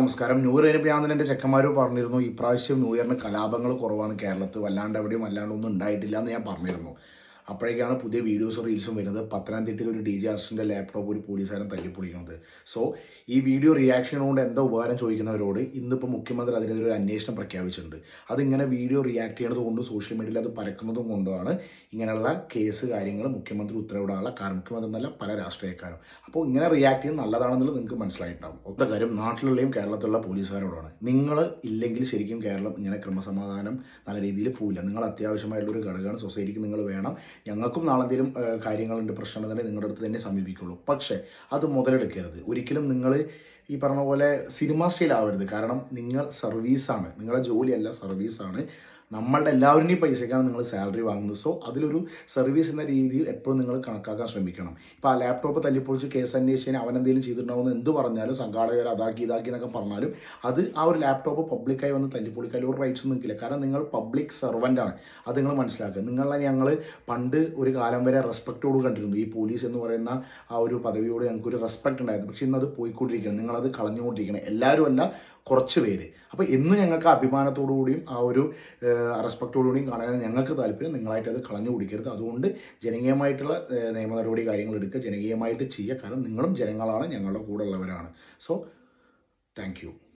നമസ്കാരം. New year കഴിഞ്ഞപ്പോൾ ഞാൻ തന്നെ എൻ്റെ ചെക്കന്മാർ പറഞ്ഞിരുന്നു, ഇപ്രാവശ്യം ന്യൂ ഇയറിന് കലാപങ്ങൾ കുറവാണ് കേരളത്തിൽ, എവിടെയും ഒന്നും ഉണ്ടായിട്ടില്ല എന്ന് ഞാൻ പറഞ്ഞിരുന്നു. അപ്പോഴേക്കാണ് പുതിയ വീഡിയോസും റീൽസും വരുന്നത്. പത്തനംതിട്ടയിൽ ഒരു DJ അർഷൻ്റെ ലാപ്ടോപ്പ് ഒരു പോലീസുകാരൻ തല്ലിപ്പൊളിക്കുന്നത്. സോ ഈ വീഡിയോ റിയാക്ഷൻ കൊണ്ട് എന്താ ഉപകാരം ചോദിക്കുന്നവരോട് ഇന്നിപ്പോൾ മുഖ്യമന്ത്രി അതിനെതിരെ ഒരു അന്വേഷണം പ്രഖ്യാപിച്ചിട്ടുണ്ട്. അതിങ്ങനെ വീഡിയോ റിയാക്ട് ചെയ്യുന്നത് കൊണ്ടും സോഷ്യൽ മീഡിയയിൽ അത് പരക്കുന്നതും കൊണ്ടുമാണ് ഇങ്ങനെയുള്ള കേസ് കാര്യങ്ങൾ മുഖ്യമന്ത്രി ഉത്തരവിടാനുള്ള കാരണം. മുഖ്യമന്ത്രി എന്നല്ല, പല രാഷ്ട്രീയക്കാരും. അപ്പോൾ ഇങ്ങനെ റിയാക്ട് ചെയ്യുന്നത് നല്ലതാണെന്നുള്ളത് നിങ്ങൾക്ക് മനസ്സിലായിട്ടുണ്ടാകും. ഒറ്റ കാര്യം നാട്ടിലുള്ളയും കേരളത്തിലുള്ള പോലീസുകാരോടാണ്. നിങ്ങൾ ഇല്ലെങ്കിൽ ശരിക്കും കേരളം ഇങ്ങനെ ക്രമസമാധാനം നല്ല രീതിയിൽ പോവില്ല. നിങ്ങൾ അത്യാവശ്യമായിട്ടുള്ളൊരു ഘടകമാണ്, സൊസൈറ്റിക്ക് നിങ്ങൾ വേണം. ഞങ്ങൾക്കും നാളെന്തെങ്കിലും കാര്യങ്ങളുണ്ട്, പ്രശ്നം തന്നെ നിങ്ങളുടെ അടുത്ത് തന്നെ സമീപിക്കുള്ളൂ. പക്ഷേ അത് മുതലെടുക്കരുത്. ഒരിക്കലും നിങ്ങൾ ഈ പറഞ്ഞ പോലെ സിനിമ സ്റ്റൈലാവരുത്. കാരണം നിങ്ങൾ സർവീസാണ്, നിങ്ങളുടെ ജോലിയല്ല, സർവീസാണ്. നമ്മളുടെ എല്ലാവരുടെയും പൈസയ്ക്കാണ് നിങ്ങൾ സാലറി വാങ്ങുന്നത്. സോ അതിലൊരു സർവീസ് എന്ന രീതിയിൽ എപ്പോഴും നിങ്ങൾ കണക്കാക്കാൻ ശ്രമിക്കണം. ഇപ്പോൾ ആ ലാപ്ടോപ്പ് തല്ലിപ്പൊളിച്ച് കേസ് അന്വേഷിച്ച് അവനെന്തെങ്കിലും ചെയ്തിട്ടുണ്ടാവുമെന്ന് എന്ത് പറഞ്ഞാലും, സംഘാടകർ അതാക്കി എന്നൊക്കെ പറഞ്ഞാലും അത് ആ ഒരു ലാപ്ടോപ്പ് പബ്ലിക്കായി വന്ന് തല്ലിപ്പൊളിക്കാൻ ഒരു റൈറ്റ്സ് ഒന്നും നിൽക്കില്ല. കാരണം നിങ്ങൾ പബ്ലിക് സെർവൻ്റാണ്. അത് നിങ്ങൾ മനസ്സിലാക്കുക. ഞങ്ങൾ പണ്ട് ഒരു കാലം വരെ റെസ്പെക്റ്റോട് കണ്ടിരുന്നു. ഈ പോലീസ് എന്ന് പറയുന്ന ആ ഒരു പദവിയോട് ഞങ്ങൾക്കൊരു റെസ്പെക്റ്റ് ഉണ്ടായിരുന്നു. പക്ഷേ ഇന്നത് പോയിക്കൊണ്ടിരിക്കണം. നിങ്ങളത് കളഞ്ഞുകൊണ്ടിരിക്കണം. എല്ലാവരും അല്ല, കുറച്ച് പേര്. അപ്പോൾ എന്നും ഞങ്ങൾക്ക് അഭിമാനത്തോടു കൂടിയും ആ ഒരു റെസ്പെക്റ്റോടുകൂടിയും കാണാൻ ഞങ്ങൾക്ക് താല്പര്യം. നിങ്ങളായിട്ട് അത് കളഞ്ഞു കുടിക്കരുത്. അതുകൊണ്ട് ജനകീയമായിട്ടുള്ള നിയമ നടപടി കാര്യങ്ങൾ എടുക്കുക, ജനകീയമായിട്ട് ചെയ്യുക. കാരണം നിങ്ങളും ജനങ്ങളാണ്, ഞങ്ങളുടെ കൂടെ ഉള്ളവരാണ്. So thank you.